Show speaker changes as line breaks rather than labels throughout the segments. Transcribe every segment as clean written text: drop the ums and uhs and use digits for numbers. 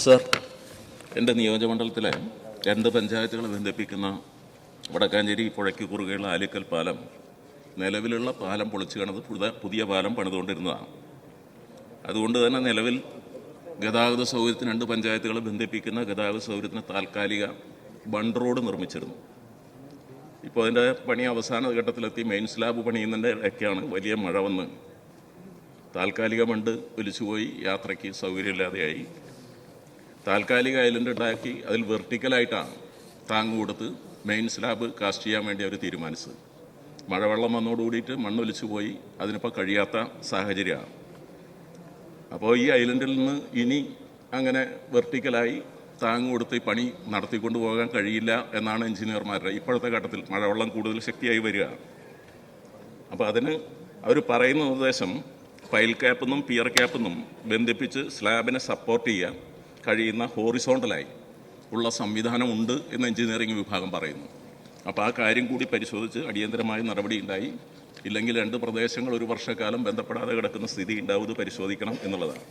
Sir, എൻ്റെ നിയോജകമണ്ഡലത്തിലെ 2 പഞ്ചായത്തുകളെ ബന്ധിപ്പിക്കുന്ന വടക്കാഞ്ചേരി പുഴയ്ക്ക് കുറുകെയുള്ള ആലിക്കൽ പാലം നിലവിലുള്ള പാലം പൊളിച്ചു കിടന്നത് പുതിയ പാലം പണിതുകൊണ്ടിരുന്നതാണ്. അതുകൊണ്ട് തന്നെ നിലവിൽ ഗതാഗത സൗകര്യത്തിന് 2 പഞ്ചായത്തുകളെ ബന്ധിപ്പിക്കുന്ന ഗതാഗത സൗകര്യത്തിന് താൽക്കാലിക ബണ്ട് റോഡ് നിർമ്മിച്ചിരുന്നു. ഇപ്പോൾ അതിൻ്റെ പണി അവസാന ഘട്ടത്തിലെത്തി. മെയിൻ സ്ലാബ് പണിയുന്നതിൻ്റെ ഇടയ്ക്കാണ് വലിയ മഴ വന്ന് താൽക്കാലിക ബണ്ട് ഒലിച്ചുപോയി, യാത്രയ്ക്ക് സൗകര്യമില്ലാതെയായി. താൽക്കാലിക ഐലൻഡ് ഉണ്ടാക്കി അതിൽ വെർട്ടിക്കലായിട്ടാണ് താങ്ങ് കൊടുത്ത് മെയിൻ സ്ലാബ് കാസ്റ്റ് ചെയ്യാൻ വേണ്ടി അവർ തീരുമാനിച്ചത്. മഴവെള്ളം വന്നോടുകൂടിയിട്ട് മണ്ണൊലിച്ചു പോയി, അതിനിപ്പോൾ കഴിയാത്ത സാഹചര്യമാണ്. അപ്പോൾ ഈ ഐലൻഡിൽ നിന്ന് ഇനി അങ്ങനെ വെർട്ടിക്കലായി താങ്ങ് കൊടുത്ത് ഈ പണി നടത്തിക്കൊണ്ടു പോകാൻ കഴിയില്ല എന്നാണ് എഞ്ചിനീയർമാരുടെ ഇപ്പോഴത്തെ ഘട്ടത്തിൽ. മഴവെള്ളം കൂടുതൽ ശക്തിയായി വരിക. അപ്പോൾ അതിന് അവർ പറയുന്ന നിർദ്ദേശം പൈൽ ക്യാപ്പെന്നും പിയർ ക്യാപ്പെന്നും ബന്ധിപ്പിച്ച് സ്ലാബിനെ സപ്പോർട്ട് ചെയ്യാൻ കഴിയുന്ന ഹോറിസോണ്ടലായി ഉള്ള സംവിധാനമുണ്ട് എന്ന് എഞ്ചിനീയറിംഗ് വിഭാഗം പറയുന്നു. അപ്പോൾ ആ കാര്യം കൂടി പരിശോധിച്ച് അടിയന്തരമായ നടപടി ഉണ്ടായി. ഇല്ലെങ്കിൽ 2 പ്രദേശങ്ങൾ 1 വർഷക്കാലം ബന്ധപ്പെടാതെ കിടക്കുന്ന സ്ഥിതി ഉണ്ടാവുന്നത് പരിശോധിക്കണം എന്നുള്ളതാണ്.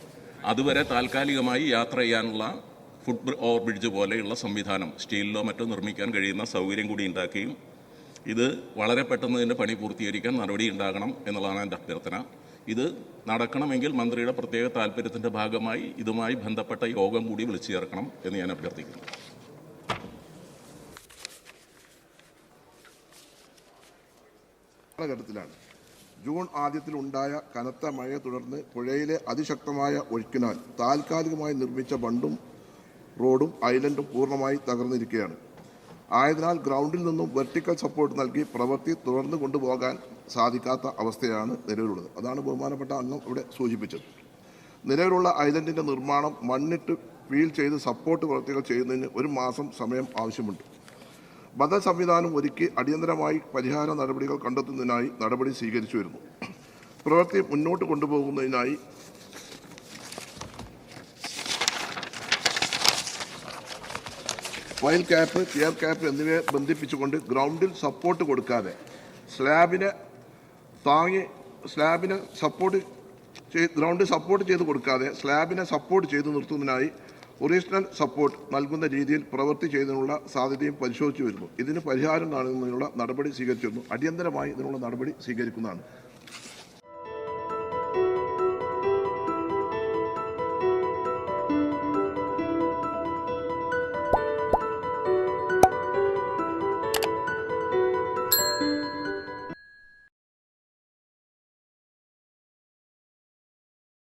അതുവരെ താൽക്കാലികമായി യാത്ര ചെയ്യാനുള്ള ഫുട് ഓവർ ബ്രിഡ്ജ് പോലെയുള്ള സംവിധാനം സ്റ്റീലിലോ മറ്റോ നിർമ്മിക്കാൻ കഴിയുന്ന സൗകര്യം കൂടി ഉണ്ടാക്കുകയും ഇത് വളരെ പെട്ടെന്ന് ഇതിൻ്റെ പണി പൂർത്തീകരിക്കാൻ നടപടി ഉണ്ടാകണം എന്നുള്ളതാണ് എൻ്റെ അഭ്യർത്ഥന. ഇത് നടക്കണമെങ്കിൽ മന്ത്രിയുടെ പ്രത്യേക താല്പര്യത്തിൻ്റെ ഭാഗമായി ഇതുമായി ബന്ധപ്പെട്ട യോഗം കൂടി വിളിച്ചു ചേർക്കണം എന്ന് ഞാൻ അഭ്യർത്ഥിക്കുന്നു.
ഘട്ടത്തിലാണ് ജൂൺ ആദ്യത്തിലുണ്ടായ കനത്ത മഴയെ തുടർന്ന് പുഴയിലെ അതിശക്തമായ ഒഴുക്കിനാൽ താൽക്കാലികമായി നിർമ്മിച്ച ബണ്ടും റോഡും ഐലൻഡും പൂർണ്ണമായി തകർന്നിരിക്കുകയാണ്. ആയതിനാൽ ഗ്രൗണ്ടിൽ നിന്നും വെർട്ടിക്കൽ സപ്പോർട്ട് നൽകി പ്രവൃത്തി തുടർന്ന് കൊണ്ടുപോകാൻ സാധിക്കാത്ത അവസ്ഥയാണ് നിലവിലുള്ളത്. അതാണ് ബഹുമാനപ്പെട്ട അംഗം ഇവിടെ സൂചിപ്പിച്ചത്. നിലവിലുള്ള ഐലൻഡിൻ്റെ നിർമ്മാണം മണ്ണിട്ട് ഫീൽ ചെയ്ത് സപ്പോർട്ട് പ്രവൃത്തികൾ ചെയ്യുന്നതിന് 1 മാസം സമയം ആവശ്യമുണ്ട്. ബദൽ സംവിധാനം ഒരുക്കി അടിയന്തരമായി പരിഹാര നടപടികൾ കണ്ടെത്തുന്നതിനായി നടപടി സ്വീകരിച്ചു വരുന്നു. പ്രവൃത്തി മുന്നോട്ട് കൊണ്ടുപോകുന്നതിനായി വൈൽ ക്യാപ്പ്, പിയർ ക്യാപ്പ് എന്നിവയെ ബന്ധിപ്പിച്ചുകൊണ്ട് ഗ്രൗണ്ടിൽ സപ്പോർട്ട് കൊടുക്കാതെ ഗ്രൗണ്ടിൽ സപ്പോർട്ട് ചെയ്ത് കൊടുക്കാതെ സ്ലാബിനെ സപ്പോർട്ട് ചെയ്ത് നിർത്തുന്നതിനായി ഒറിജിനൽ സപ്പോർട്ട് നൽകുന്ന രീതിയിൽ പ്രവൃത്തി ചെയ്യുന്നതിനുള്ള സാധ്യതയും പരിശോധിച്ചു വരുന്നു. ഇതിന് പരിഹാരം കാണുന്നതിനുള്ള നടപടി സ്വീകരിച്ചു വരുന്നു. അടിയന്തരമായി ഇതിനുള്ള നടപടി സ്വീകരിക്കുന്നതാണ്.